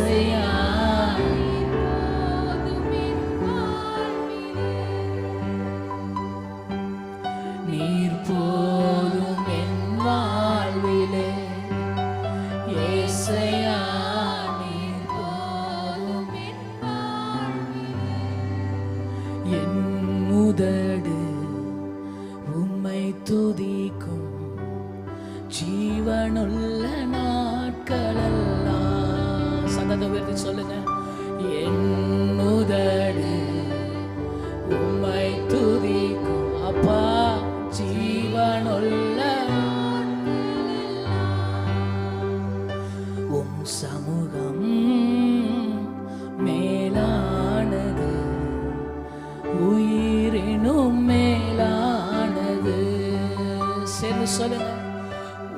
ஏசையா நீர் போதும் என் வாழ்விலே ஏசையா நீர் போதும் என் வாழ்விலே என் உதடு உம்மை துதிக்கும் ஜீவனுள்ள நாட்களெல்லாம் சந்தத உயர்த்தி சொல்லுங்க என் உதடு உம்மை துதிக்கும் அப்பா ஜீவனுள்ள உம் சமூகம் மேலானது உயிரினும் மேலானது சேர்ந்து சொல்லுங்க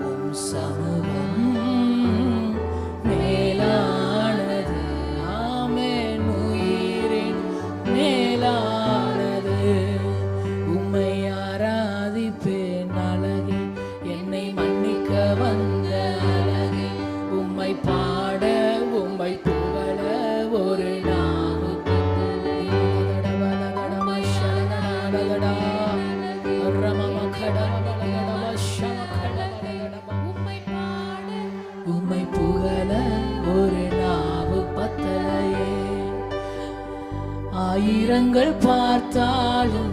உம் சமூகம் மேலானது ஆமென் உயிரின் மேலானது உம்மை ஆராதிப்பேன் அழகே என்னை மன்னிக்க வந்த அழகே உம்மை பாட உம்மை புகழ ஒரு நாவு உம்மை புகழ ஒரு நாவு பத்தலையே ஆயிரங்கள் பார்த்தாலும்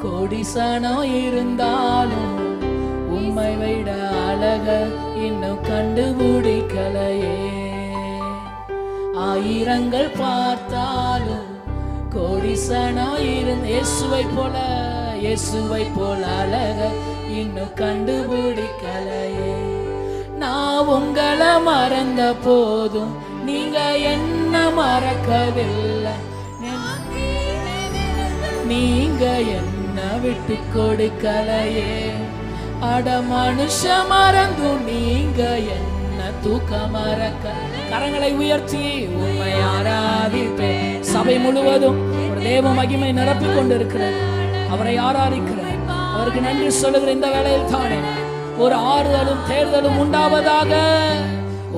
கோடிசனம் இருந்தாலும் உம்மை விட அழக இன்னும் கண்டுபிடிக்கலையே ஆயிரங்கள் பார்த்தாலும் கோடிசனம் இருந்த இயேசுவை போல அழக இன்னும் கண்டுபிடிக்கலையே நான் உங்களை மறந்த போதும் நீங்க என்ன மறக்கவில்லை நீங்க என்ன விட்டு கொடுக்கலையே அட மனுஷ மறந்தும் நீங்க என்ன தூக்க மறக்க கரங்களை உயர்த்தி உம்மை ஆராதிப்பேன் சபை முழுவதும் ஒரு தேவ மகிமை நிரப்பிக் கொண்டிருக்கிறது அவரை ஆராதிக்கிறேன் அவருக்கு நன்றி சொல்லுகிற இந்த வேளையில் தானே ஒரு ஆறுதலும் தேர்தலும் உண்டாவதாக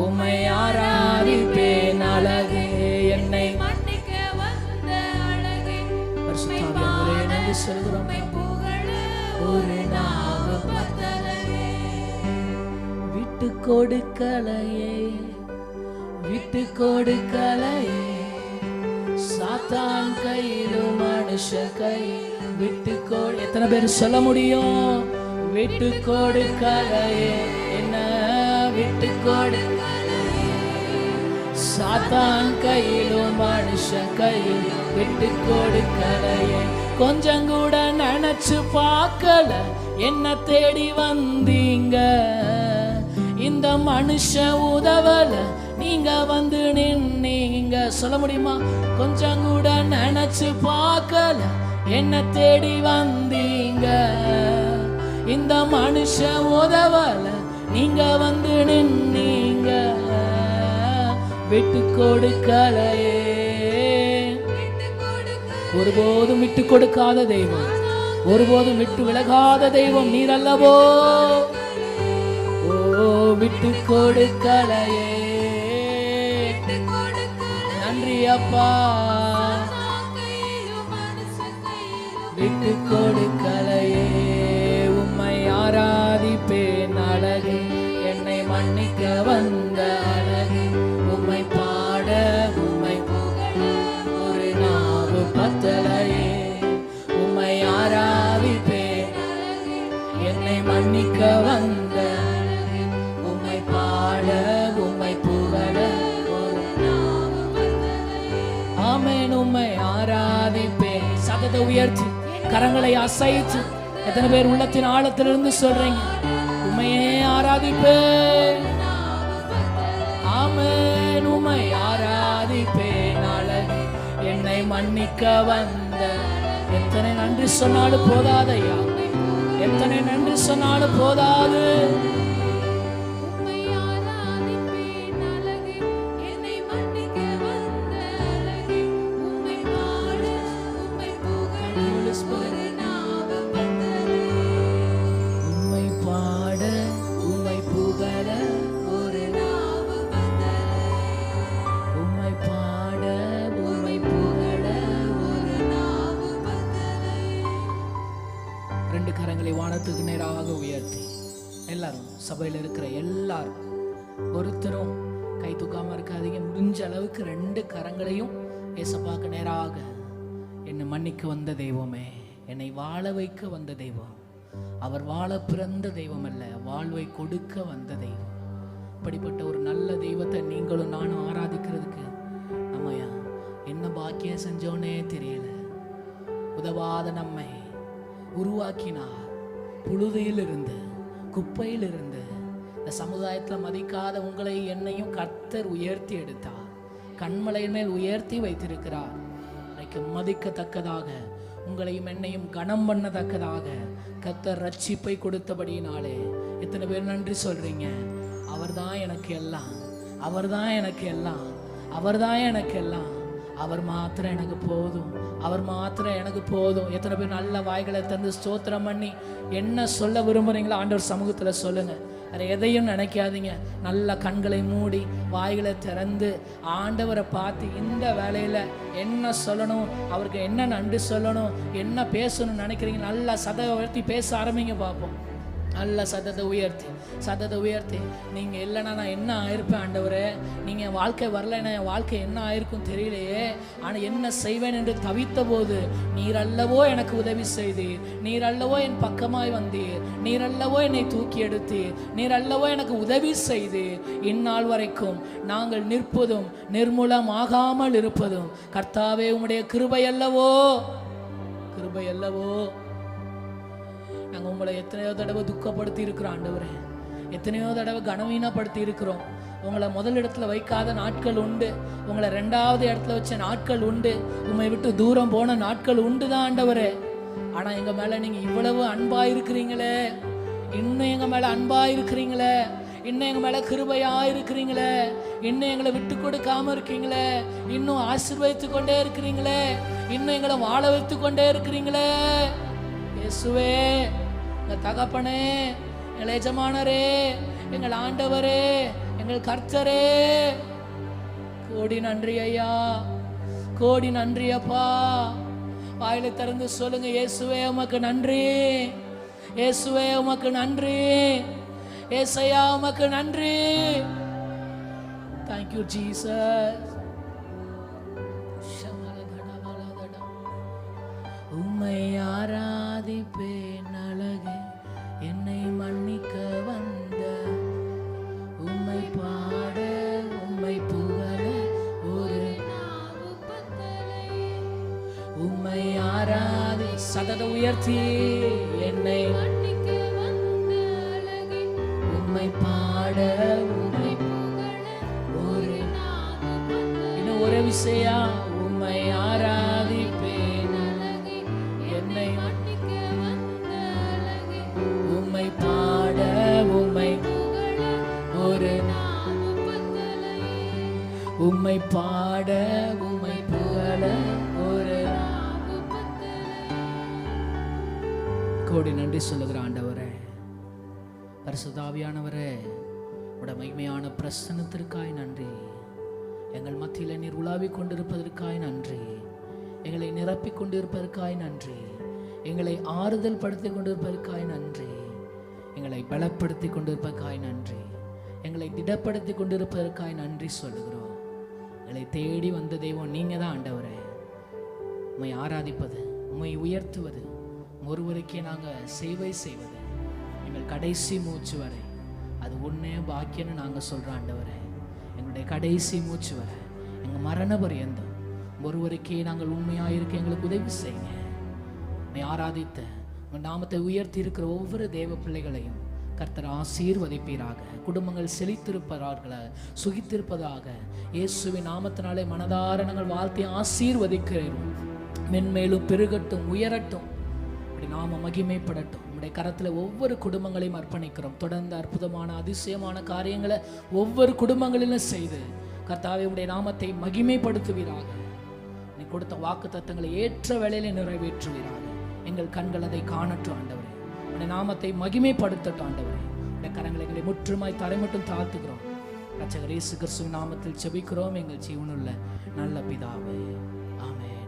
உம்மை ஆராதிப்பேன் அழகே என்னை மன்னிக்க வந்த அழகே பரிசுத்தாவியானவரே நன்றி சொல்கிறோம் ஒரு நாவு பத்தலையே விட்டு கொடுக்கலையே விட்டு கொடுக்கலையே சாத்தான் கையிலும் மனுஷ கையில் விட்டு கொடு எத்தனை பேர் சொல்ல முடியும் விட்டு கொடுக்கலையே என்ன விட்டு கொடுக்கலையே சாத்தான் கையிலும் மனுஷ கையில் விட்டு கொடுக்கலையே கொஞ்சம் கூட நினைச்சு பார்க்கல என்ன தேடி வந்தீங்க இந்த மனுஷ உதவல நீங்க வந்து நின்னீங்க சொல்ல முடியுமா கொஞ்சம் கூட நினைச்சு பார்க்கல என்ன தேடி வந்தீங்க இந்த மனுஷ உதவல நீங்க வந்து நின்னீங்க விட்டு கொடுக்கலையே ஒருபோதும் விட்டு கொடுக்காத தெய்வம் ஒருபோதும் விட்டு விலகாத தெய்வம் நீர் அல்லவோ ஓ விட்டு கொடுக்கலையே நன்றி அப்பா விட்டு கொடுக்கலையே உம்மை ஆராதிப்பேன் அழகே என்னை மன்னிக்க வந்த அழகே உம்மை பாட உம்மை புகழ ஒரு நாவு பத்தலையே உம்மை ஆராதிப்பேன் என்னை மன்னிக்க வந்த அழகே உம்மை பாட உம்மை புகழ ஒரு நாவு பத்தலையே ஆமென் உம்மை ஆராதிப்பேன் சத்தத்தை உயர்த்தி கரங்களை அசைத்து எத்தனை பேர் உள்ளத்தின் ஆழத்திலிருந்து சொல்றீங்க உம்மையே ஆராதிப்பேன் ஆமென் உம்மை ஆராதிப்பேன் அழகே என்னை மன்னிக்க வந்த எத்தனை நன்றி சொன்னாலும் போதாதையா எத்தனை நன்றி சொன்னாலும் போதாது எல்லாரும் சபையில் இருக்கிற எல்லாரும் ஒருத்தரும் கை தூக்காம இருக்காதீங்க. முடிஞ்ச அளவுக்கு 2 கரங்களையும் ஏசப்பாக்கு நேராக, என்னை மன்னிக்க வந்த தெய்வமே, என்னை வாழ வைக்க வந்த தெய்வம், அவர் வாழ பிறந்த தெய்வம் அல்ல, வாழ்வை கொடுக்க வந்த தெய்வம். இப்படிப்பட்ட ஒரு நல்ல தெய்வத்தை நீங்களும் நானும் ஆராதிக்கிறதுக்கு நம்ம என்ன பாக்கியம் செஞ்சோன்னே தெரியல. உதவாத நம்மை உருவாக்கினார். புழுதியிலிருந்து, குப்பையிலிருந்து, இந்த சமுதாயத்தில் மதிக்காத உங்களை என்னையும் கர்த்தர் உயர்த்தி எடுத்தார். கண்மலையின் மேல் உயர்த்தி வைத்திருக்கிறார். இன்னைக்கு மதிக்கத்தக்கதாக, உங்களையும் என்னையும் கனம் பண்ணத்தக்கதாக கர்த்தர் ரட்சிப்பை கொடுத்தபடியினாலே எத்தனை பேர் நன்றி சொல்றீங்க? அவர் தான் எனக்கு எல்லாம், அவர் தான் எனக்கு எல்லாம், அவர் தான் எனக்கு எல்லாம், அவர் மாத்திரம் எனக்கு போதும், அவர் மாத்திரம் எனக்கு போதும். எத்தனை பேர் நல்ல வாய்களை தந்து ஸ்தோத்திரம் பண்ணி என்ன சொல்ல விரும்புகிறீங்களோ ஆண்டவர் சமூகத்தில் சொல்லுங்கள். வேறு எதையும் நினைக்காதீங்க. நல்ல கண்களை மூடி வாய்களை திறந்து ஆண்டவரை பார்த்து இந்த வேலையில் என்ன சொல்லணும், அவருக்கு என்ன நன்றி சொல்லணும், என்ன பேசணும்னு நினைக்கிறீங்க, நல்லா சதை உயர்த்தி பேச ஆரம்பிங்க பார்ப்போம். நல்ல சத்தத்தை உயர்த்தி நீங்கள் இல்லைன்னா நான் என்ன ஆயிருப்பேன் ஆண்டவரே, நீங்கள் வாழ்க்கை வரலைன்னா என் வாழ்க்கை என்ன ஆயிருக்கும் தெரியலையே, ஆனால் என்ன செய்வேன் என்று தவித்த போது நீர் அல்லவோ எனக்கு உதவி செய்தீர், நீர் அல்லவோ என் பக்கமாய் வந்தீர், நீர் அல்லவோ என்னை தூக்கி எடுத்தீர், நீர் அல்லவோ எனக்கு உதவி செய்தீர். இந்நாள் வரைக்கும் நாங்கள் நிற்பதும் நிர்மூலமாகாமல் இருப்பதும் கர்த்தாவே உம்முடைய கிருபை அல்லவோ, கிருபை அல்லவோ. நாங்கள் உங்களை எத்தனையோ தடவை துக்கப்படுத்தி இருக்கிறோம் ஆண்டவரே, எத்தனையோ தடவை கனவீனப்படுத்தி இருக்கிறோம். உங்களை முதல் இடத்துல வைக்காத நாட்கள் உண்டு, உங்களை 2வது இடத்துல வச்ச நாட்கள் உண்டு, உண்மை விட்டு தூரம் போன நாட்கள் உண்டு தான் ஆண்டவரே. ஆனால் எங்கள் மேலே நீங்கள் இவ்வளவு அன்பாக இருக்கிறீங்களே, இன்னும் எங்கள் மேலே அன்பாக இருக்கிறீங்களே, இன்னும் எங்கள் மேலே கிருபையாக இருக்கிறீங்களே, இன்னும் எங்களை விட்டு கொடுக்காம இருக்கீங்களே, இன்னும் ஆசீர்வதித்து கொண்டே இருக்கிறீங்களே, இன்னும் எங்களை வாழ வைத்து கொண்டே இருக்கிறீங்களே. இயேசுவே, எங்கள் தகப்பனே, எங்கள் எஜமானரே, எங்கள் ஆண்டவரே, எங்கள் கர்த்தரே, கோடி நன்றி ஐயா, கோடி நன்றி அப்பா. வாயிலை திறந்து சொல்லுங்க, இயேசுவே உமக்கு நன்றி, இயேசுவே உமக்கு நன்றி, ஏசையா உமக்கு நன்றி. Thank you Jesus. உம்மை ஆராதிப்பேன் அழகே, என்னை மன்னிக்க வந்த, உம்மை பாட உம்மை புகழ ஒரு உம்மை ஆராதி சதத உயர்த்தி என்னை மன்னிக்க வந்த அழகே, உம்மை பாட உம்மை புகழ ஒரு இன்னும் ஒரு விஷயம், உம்மை ஆராதிப்பேன் என்னை மன்னிக்க வந்த அழகே, உம்மை பாட உம்மை ஒரு உம்மை பாட உம்மை புகழ ஒரு கோடி நன்றி சொல்லுகிற ஆண்டவரே, பரிசுத்த ஆவியானவரே, உடைய மகிமையான பிரசன்னத்திற்காய் நன்றி. எங்கள் மத்தியில் நீர் உலாவிக் கொண்டிருப்பதற்காய் நன்றி, எங்களை நிரப்பிக் கொண்டிருப்பதற்காய் நன்றி, எங்களை ஆறுதல் படுத்தி கொண்டிருப்பதற்காய் நன்றி, எங்களை பலப்படுத்தி கொண்டிருப்பதற்காய் நன்றி, எங்களை திடப்படுத்தி கொண்டிருப்பதற்காய் நன்றி சொல்லுகிறோம். எங்களை தேடி வந்த தெய்வம் நீங்கள் தான் ஆண்டவரே. உம்மை ஆராதிப்பது, உம்மை உயர்த்துவது, ஒருவருக்கே நாங்கள் சேவை செய்வது, எங்கள் கடைசி மூச்சு வரை அது ஒன்றே பாக்கியன்னு நாங்கள் சொல்கிறோம் ஆண்டவரே. எங்களுடைய கடைசி மூச்சு வரை, எங்கள் மரண பரியந்தம் ஒருவருக்கே நாங்கள் உண்மையாக இருக்க எங்களுக்கு உதவி செய்யுங்க. உம்மை ஆராதித்த உங்கள் நாமத்தை உயர்த்தி இருக்கிற ஒவ்வொரு தேவ பிள்ளைகளையும் கர்த்தர் ஆசீர்வதிப்பீராக. குடும்பங்கள் செழித்திருப்பதாக, சுகித்திருப்பதாக இயேசுவின் நாமத்தினாலே மனதார நாங்கள் வாழ்த்தி ஆசீர்வதிக்கிறோம். மென்மேலும் பெருகட்டும், உயரட்டும், அப்படி நாம மகிமைப்படட்டும். உடைய கரத்தில் ஒவ்வொரு குடும்பங்களையும் அர்ப்பணிக்கிறோம். தொடர்ந்து அற்புதமான அதிசயமான காரியங்களை ஒவ்வொரு குடும்பங்களிலும் செய்து கர்த்தாவே உடைய நாமத்தை மகிமைப்படுத்துவீராக. நீ கொடுத்த வாக்கு தத்தங்களை ஏற்ற வேளையிலே நிறைவேற்றுவீராக. எங்கள் கண்கள் அதை காணட்டும் ஆண்டவரே. உடைய நாமத்தை மகிமைப்படுத்தட்டும் ஆண்டவரே. உடைய கரங்களை எங்களை முற்றுமாய் தரை மட்டும் தாழ்த்துக்கிறோம். ரட்சகர் இயேசு கிறிஸ்துவின் நாமத்தில் ஜெபிக்கிறோம் எங்கள் ஜீவனுள்ள நல்ல பிதாவே, ஆமென்.